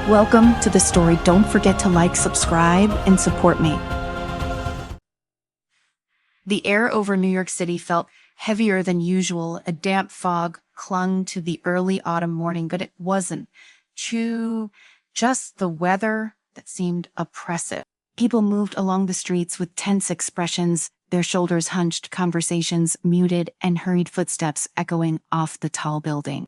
Welcome to the story. Don't forget to like, subscribe, and support me. The air over New York City felt heavier than usual. A damp fog clung to the early autumn morning, but it wasn't just the weather that seemed oppressive. People moved along the streets with tense expressions, their shoulders hunched, conversations muted, and hurried footsteps echoing off the tall building.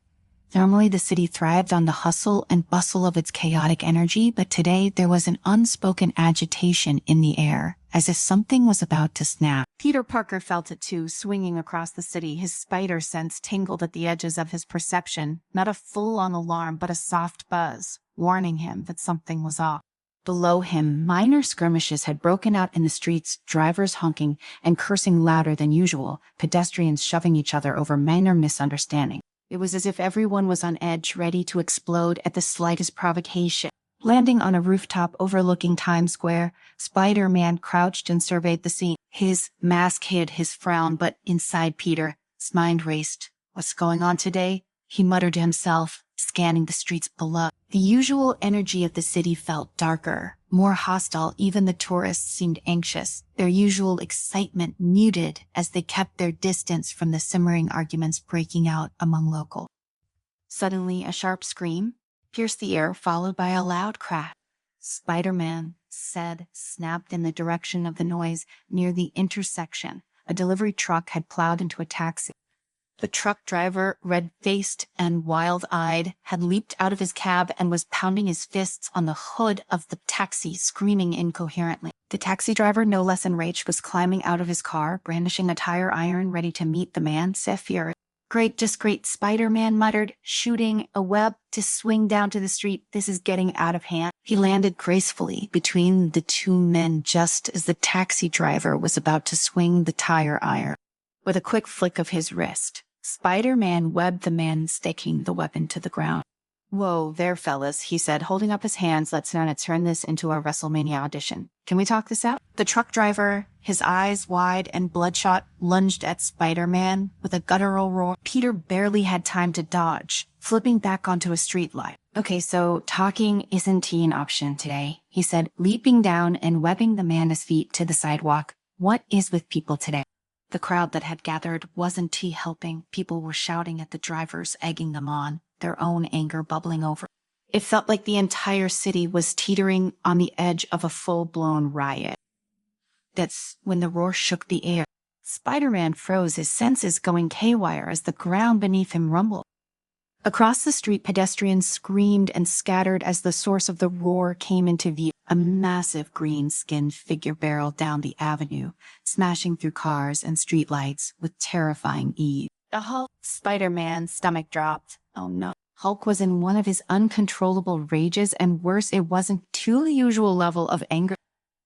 Normally, the city thrived on the hustle and bustle of its chaotic energy, but today there was an unspoken agitation in the air, as if something was about to snap. Peter Parker felt it too, swinging across the city. His spider sense tingled at the edges of his perception, not a full-on alarm, but a soft buzz, warning him that something was off. Below him, minor skirmishes had broken out in the streets, drivers honking and cursing louder than usual, pedestrians shoving each other over minor misunderstandings. It was as if everyone was on edge, ready to explode at the slightest provocation. Landing on a rooftop overlooking Times Square, Spider-Man crouched and surveyed the scene. His mask hid his frown, but inside Peter's mind raced. What's going on today? He muttered to himself, scanning the streets below. The usual energy of the city felt darker, more hostile. Even the tourists seemed anxious, their usual excitement muted as they kept their distance from the simmering arguments breaking out among locals. Suddenly, a sharp scream pierced the air, followed by a loud crash. Spider-Man said, snapped in the direction of the noise near the intersection. A delivery truck had plowed into a taxi. The truck driver, red-faced and wild-eyed, had leaped out of his cab and was pounding his fists on the hood of the taxi, screaming incoherently. The taxi driver, no less enraged, was climbing out of his car, brandishing a tire iron, ready to meet the man. Scifiaudiobooks. Great, Spider-Man muttered, shooting a web to swing down to the street. This is getting out of hand. He landed gracefully between the two men just as the taxi driver was about to swing the tire iron. With a quick flick of his wrist, Spider-Man webbed the man, sticking the weapon to the ground. "Whoa there, fellas," he said, holding up his hands. "Let's not turn this into a WrestleMania audition. Can we talk this out?" The truck driver, his eyes wide and bloodshot, lunged at Spider-Man with a guttural roar. Peter barely had time to dodge, flipping back onto a street light. "Okay, so talking isn't an option today," he said, leaping down and webbing the man his feet to the sidewalk. "What is with people today?" The crowd that had gathered wasn't helping. People were shouting at the drivers, egging them on, their own anger bubbling over. It felt like the entire city was teetering on the edge of a full-blown riot. That's when the roar shook the air. Spider-Man froze, his senses going haywire as the ground beneath him rumbled. Across the street, pedestrians screamed and scattered as the source of the roar came into view. A massive green-skinned figure barreled down the avenue, smashing through cars and streetlights with terrifying ease. The Hulk. Spider-Man's stomach dropped. Oh no. Hulk was in one of his uncontrollable rages, and worse, it wasn't to the usual level of anger.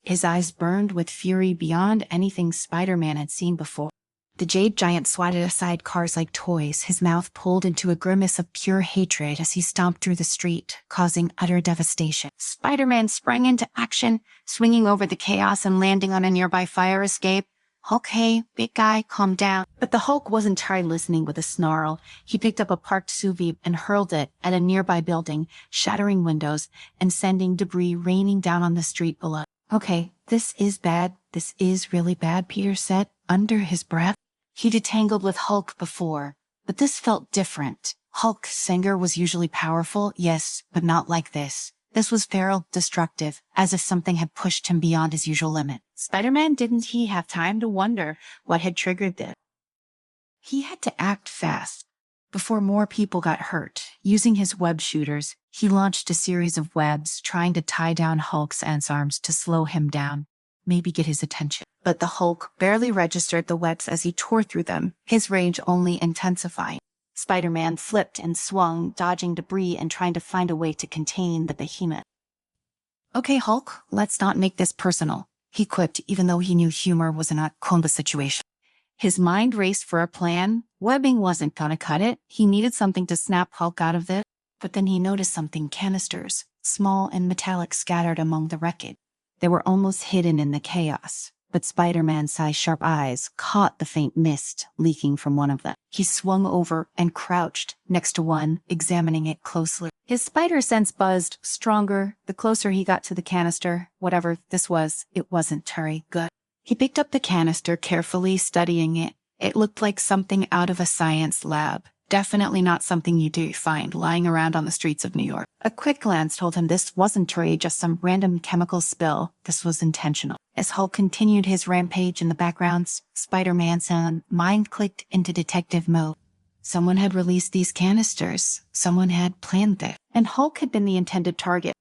His eyes burned with fury beyond anything Spider-Man had seen before. The Jade Giant swatted aside cars like toys, his mouth pulled into a grimace of pure hatred as he stomped through the street, causing utter devastation. Spider-Man sprang into action, swinging over the chaos and landing on a nearby fire escape. "Hulk, hey, big guy, calm down." But the Hulk wasn't tired listening. With a snarl, he picked up a parked SUV and hurled it at a nearby building, shattering windows and sending debris raining down on the street below. "Okay, this is bad. This is really bad," Peter said under his breath. He detangled with Hulk before, but this felt different. Hulk's anger was usually powerful, yes, but not like this. This was feral, destructive, as if something had pushed him beyond his usual limit. Spider-Man didn't have time to wonder what had triggered this. He had to act fast. Before more people got hurt, using his web shooters, he launched a series of webs, trying to tie down Hulk's arms to slow him down, maybe get his attention. But the Hulk barely registered the webs as he tore through them, his rage only intensifying. Spider-Man flipped and swung, dodging debris and trying to find a way to contain the behemoth. "Okay, Hulk, let's not make this personal," he quipped, even though he knew humor was not the situation. His mind raced for a plan. Webbing wasn't gonna cut it. He needed something to snap Hulk out of this. But then he noticed something: canisters, small and metallic, scattered among the wreckage. They were almost hidden in the chaos, but Spider-Man's sharp eyes caught the faint mist leaking from one of them. He swung over and crouched next to one, examining it closely. His spider sense buzzed stronger the closer he got to the canister. Whatever this was, it wasn't very good. He picked up the canister, carefully studying it. It looked like something out of a science lab. Definitely not something you do find lying around on the streets of New York. A quick glance told him this wasn't just some random chemical spill. This was intentional. As Hulk continued his rampage in the background, Spider-Man's mind clicked into detective mode. Someone had released these canisters. Someone had planned it. And Hulk had been the intended target.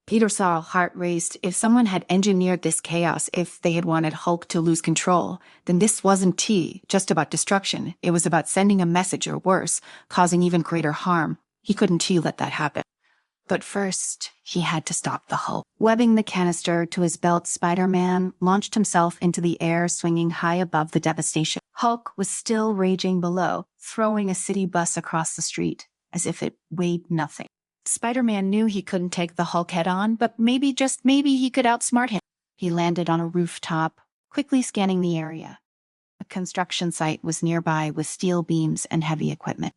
Peter saw, heart raced. If someone had engineered this chaos, if they had wanted Hulk to lose control, then this wasn't just about destruction. It was about sending a message, or worse, causing even greater harm. He couldn't let that happen. But first, he had to stop the Hulk. Webbing the canister to his belt, Spider-Man launched himself into the air, swinging high above the devastation. Hulk was still raging below, throwing a city bus across the street, as if it weighed nothing. Spider-Man knew he couldn't take the Hulk head-on, but maybe, just maybe, he could outsmart him. He landed on a rooftop, quickly scanning the area. A construction site was nearby with steel beams and heavy equipment.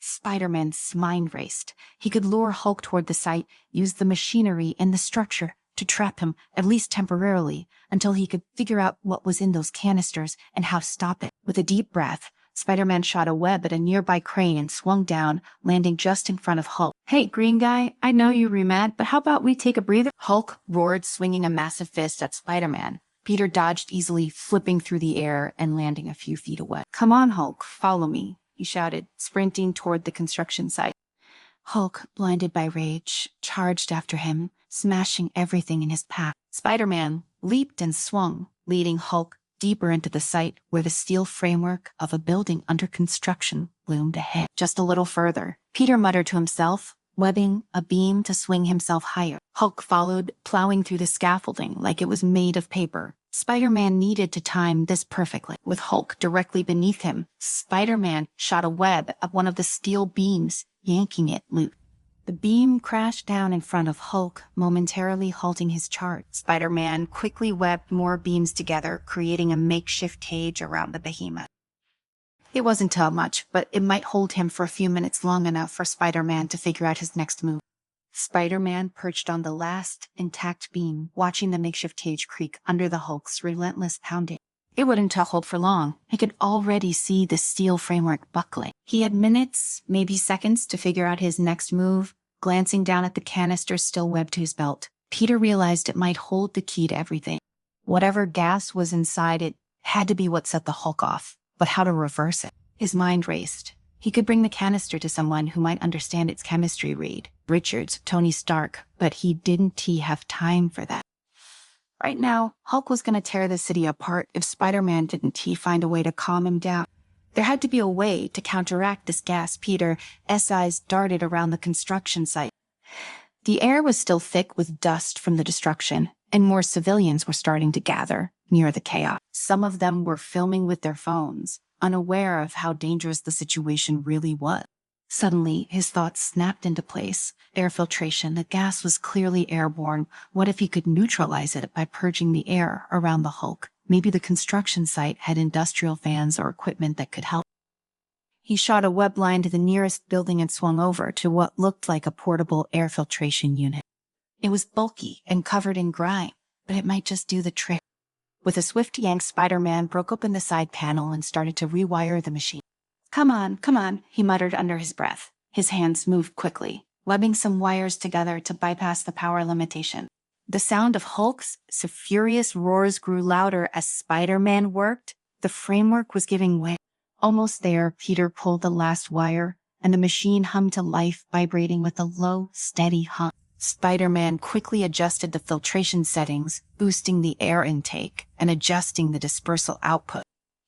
Spider-Man's mind raced. He could lure Hulk toward the site, use the machinery and the structure to trap him, at least temporarily, until he could figure out what was in those canisters and how to stop it. With a deep breath, Spider-Man shot a web at a nearby crane and swung down, landing just in front of Hulk. "Hey, green guy, I know you were mad, but how about we take a breather?" Hulk roared, swinging a massive fist at Spider-Man. Peter dodged easily, flipping through the air and landing a few feet away. "Come on, Hulk, follow me," he shouted, sprinting toward the construction site. Hulk, blinded by rage, charged after him, smashing everything in his path. Spider-Man leaped and swung, leading Hulk deeper into the site where the steel framework of a building under construction loomed ahead. Just a little further, Peter muttered to himself, webbing a beam to swing himself higher. Hulk followed, plowing through the scaffolding like it was made of paper. Spider-Man needed to time this perfectly. With Hulk directly beneath him, Spider-Man shot a web at one of the steel beams, yanking it loose. The beam crashed down in front of Hulk, momentarily halting his charge. Spider-Man quickly webbed more beams together, creating a makeshift cage around the behemoth. It wasn't too much, but it might hold him for a few minutes, long enough for Spider-Man to figure out his next move. Spider-Man perched on the last intact beam, watching the makeshift cage creak under the Hulk's relentless pounding. It wouldn't hold for long. He could already see the steel framework buckling. He had minutes, maybe seconds, to figure out his next move. Glancing down at the canister still webbed to his belt, Peter realized it might hold the key to everything. Whatever gas was inside it had to be what set the Hulk off, but how to reverse it? His mind raced. He could bring the canister to someone who might understand its chemistry, Reed, Richards, Tony Stark, but he didn't have time for that. Right now, Hulk was going to tear the city apart if Spider-Man didn't find a way to calm him down. There had to be a way to counteract this gas. Peter's eyes darted around the construction site. The air was still thick with dust from the destruction, and more civilians were starting to gather near the chaos. Some of them were filming with their phones, unaware of how dangerous the situation really was. Suddenly, his thoughts snapped into place. Air filtration. The gas was clearly airborne. What if he could neutralize it by purging the air around the Hulk? Maybe the construction site had industrial fans or equipment that could help. He shot a web line to the nearest building and swung over to what looked like a portable air filtration unit. It was bulky and covered in grime, but it might just do the trick. With a swift yank, Spider-Man broke open the side panel and started to rewire the machine. Come on, he muttered under his breath. His hands moved quickly, webbing some wires together to bypass the power limitation. The sound of Hulk's furious roars grew louder as Spider-Man worked. The framework was giving way. Almost there, Peter pulled the last wire, and the machine hummed to life, vibrating with a low, steady hum. Spider-Man quickly adjusted the filtration settings, boosting the air intake and adjusting the dispersal output.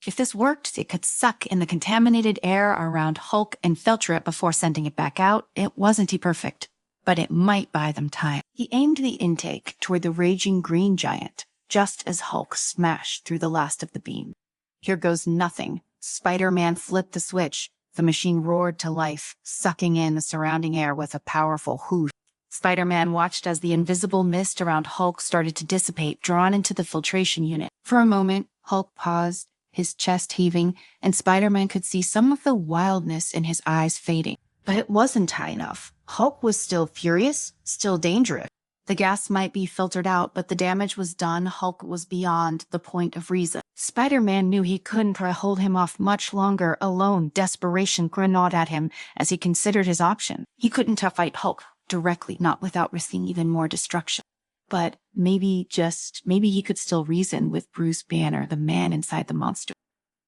If this worked, it could suck in the contaminated air around Hulk and filter it before sending it back out. It wasn't perfect, but it might buy them time. He aimed the intake toward the raging green giant, just as Hulk smashed through the last of the beam. Here goes nothing. Spider-Man flipped the switch. The machine roared to life, sucking in the surrounding air with a powerful whoosh. Spider-Man watched as the invisible mist around Hulk started to dissipate, drawn into the filtration unit. For a moment, Hulk paused, his chest heaving, and Spider-Man could see some of the wildness in his eyes fading. But it wasn't high enough. Hulk was still furious, still dangerous. The gas might be filtered out, but the damage was done. Hulk was beyond the point of reason. Spider-Man knew he couldn't hold him off much longer alone. Desperation gnawed at him as he considered his option. He couldn't fight Hulk directly, not without risking even more destruction. But maybe he could still reason with Bruce Banner, the man inside the monster.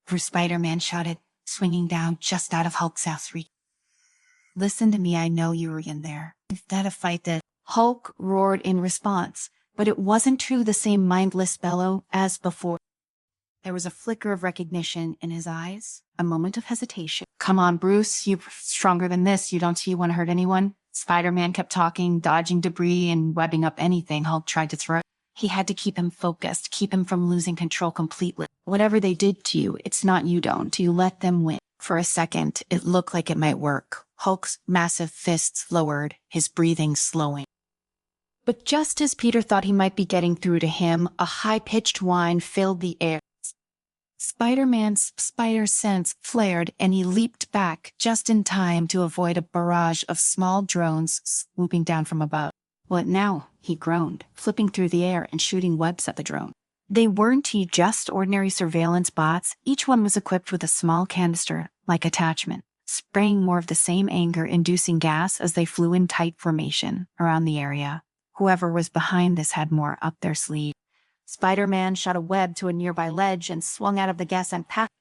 Bruce Spider-Man shouted, swinging down just out of Hulk's house reach. Listen to me, I know you were in there. Is that a fight that Hulk roared in response, but it wasn't true the same mindless bellow as before. There was a flicker of recognition in his eyes, a moment of hesitation. Come on, Bruce, you're stronger than this. You don't see you want to hurt anyone? Spider-Man kept talking, dodging debris and webbing up anything Hulk tried to throw. He had to keep him focused, keep him from losing control completely. Whatever they did to you, it's not you don't. You let them win. For a second, it looked like it might work. Hulk's massive fists lowered, his breathing slowing. But just as Peter thought he might be getting through to him, a high-pitched whine filled the air. Spider-Man's spider sense flared, and he leaped back just in time to avoid a barrage of small drones swooping down from above. What now? He groaned, flipping through the air and shooting webs at the drone. They weren't just ordinary surveillance bots. Each one was equipped with a small canister-like attachment, spraying more of the same anger-inducing gas as they flew in tight formation around the area. Whoever was behind this had more up their sleeve. Spider-Man shot a web to a nearby ledge and swung out of the gas and passed.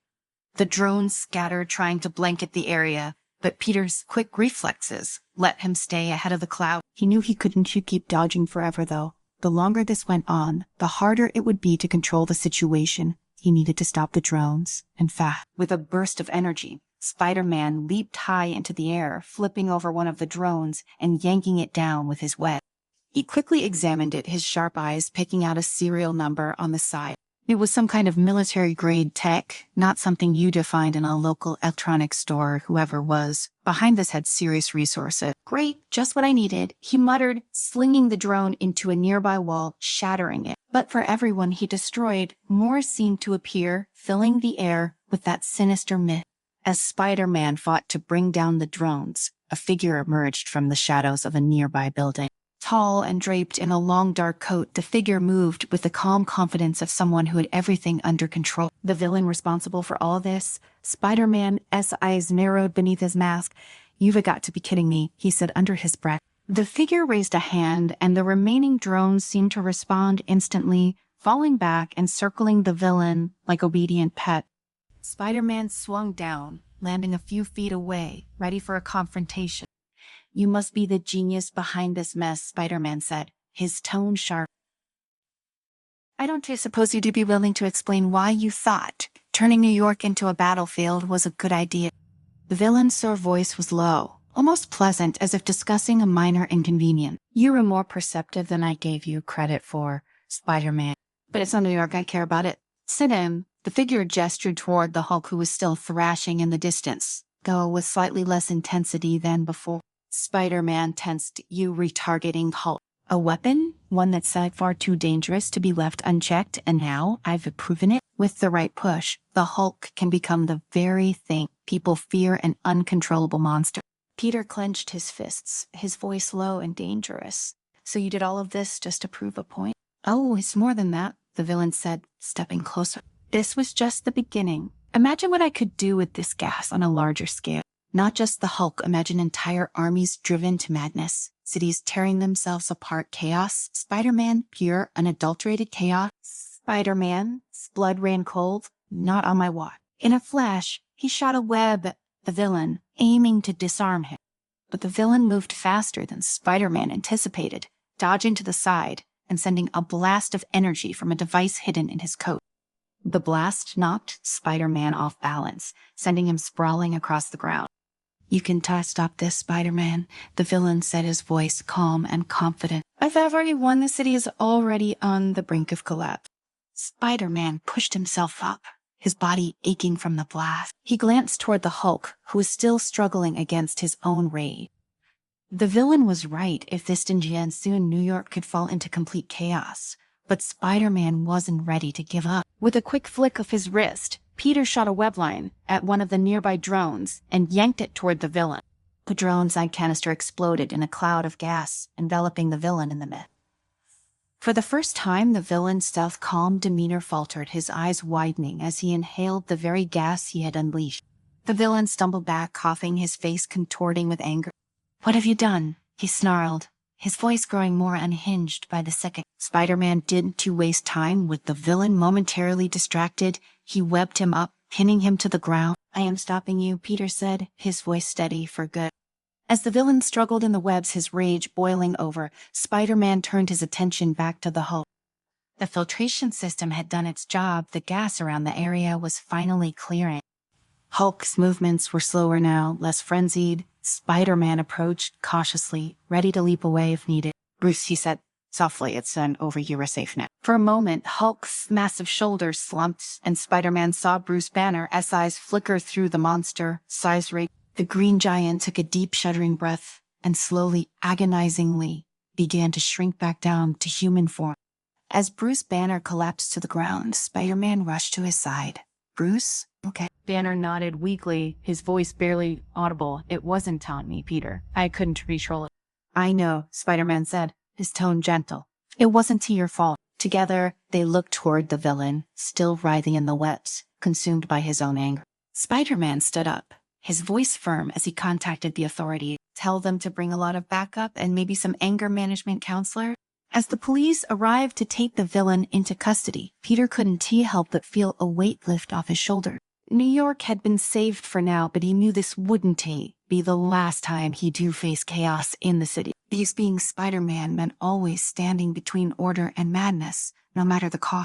The drones scattered, trying to blanket the area, but Peter's quick reflexes let him stay ahead of the cloud. He knew he couldn't keep dodging forever, though. The longer this went on, the harder it would be to control the situation. He needed to stop the drones. In fact, with a burst of energy, Spider-Man leaped high into the air, flipping over one of the drones and yanking it down with his web. He quickly examined it, his sharp eyes picking out a serial number on the side. It was some kind of military-grade tech, not something you'd find in a local electronics store. Whoever was behind this had serious resources. Great, just what I needed, he muttered, slinging the drone into a nearby wall, shattering it. But for everyone he destroyed, more seemed to appear, filling the air with that sinister mist. As Spider-Man fought to bring down the drones, a figure emerged from the shadows of a nearby building. Tall and draped in a long dark coat, the figure moved with the calm confidence of someone who had everything under control. The villain responsible for all this? Spider-Man's eyes narrowed beneath his mask. "You've got to be kidding me," he said under his breath. The figure raised a hand, and the remaining drones seemed to respond instantly, falling back and circling the villain like obedient pets. Spider-Man swung down, landing a few feet away, ready for a confrontation. "You must be the genius behind this mess," Spider-Man said, his tone sharp. "I don't suppose you'd be willing to explain why you thought turning New York into a battlefield was a good idea." The villain's voice was low, almost pleasant, as if discussing a minor inconvenience. "You were more perceptive than I gave you credit for, Spider-Man. But it's not New York I care about it. Sit in." The figure gestured toward the Hulk, who was still thrashing in the distance, though with slightly less intensity than before. Spider-Man tensed. "You retargeting Hulk. A weapon? One that's far too dangerous to be left unchecked, and now I've proven it. With the right push, the Hulk can become the very thing people fear, an uncontrollable monster." Peter clenched his fists, his voice low and dangerous. "So you did all of this just to prove a point?" "Oh, it's more than that," the villain said, stepping closer. "This was just the beginning. Imagine what I could do with this gas on a larger scale. Not just the Hulk, imagine entire armies driven to madness, cities tearing themselves apart, chaos. Spider-Man, pure, unadulterated chaos. Spider-Man's blood ran cold, not on my watch." In a flash, he shot a web at the villain, aiming to disarm him. But the villain moved faster than Spider-Man anticipated, dodging to the side and sending a blast of energy from a device hidden in his coat. The blast knocked Spider-Man off balance, sending him sprawling across the ground. "You can stop this, Spider-Man," the villain said, his voice calm and confident. "I've already won. The city is already on the brink of collapse." Spider-Man pushed himself up, his body aching from the blast. He glanced toward the Hulk, who was still struggling against his own rage. The villain was right. If this dingy and soon New York could fall into complete chaos. But Spider-Man wasn't ready to give up. With a quick flick of his wrist, Peter shot a webline at one of the nearby drones and yanked it toward the villain. The drone's side canister exploded in a cloud of gas, enveloping the villain in the mist. For the first time, the villain's stealth calm demeanor faltered, his eyes widening as he inhaled the very gas he had unleashed. The villain stumbled back, coughing, his face contorting with anger. "What have you done?" he snarled, his voice growing more unhinged by the second. Spider-Man didn't waste time with the villain momentarily distracted. He webbed him up, pinning him to the ground. "I am stopping you," Peter said, his voice steady for good. As the villain struggled in the webs, his rage boiling over, Spider-Man turned his attention back to the Hulk. The filtration system had done its job. The gas around the area was finally clearing. Hulk's movements were slower now, less frenzied. Spider-Man approached cautiously, ready to leap away if needed. "Bruce," he said softly, "it's over, you're safe now." For a moment, Hulk's massive shoulders slumped, and Spider-Man saw Bruce Banner as eyes flicker through the monster, size rate. The green giant took a deep, shuddering breath and slowly, agonizingly, began to shrink back down to human form. As Bruce Banner collapsed to the ground, Spider-Man rushed to his side. "Bruce? Okay." Banner nodded weakly, his voice barely audible. "It wasn't on me, Peter. I couldn't control it." "I know," Spider-Man said, his tone gentle. "It wasn't your fault." Together, they looked toward the villain, still writhing in the webs, consumed by his own anger. Spider-Man stood up, his voice firm as he contacted the authorities. "Tell them to bring a lot of backup and maybe some anger management counselor." As the police arrived to take the villain into custody, Peter couldn't help but feel a weight lift off his shoulder. New York had been saved for now, but he knew this wouldn't be the last time he do face chaos in the city. Being Spider-Man meant always standing between order and madness, no matter the cost.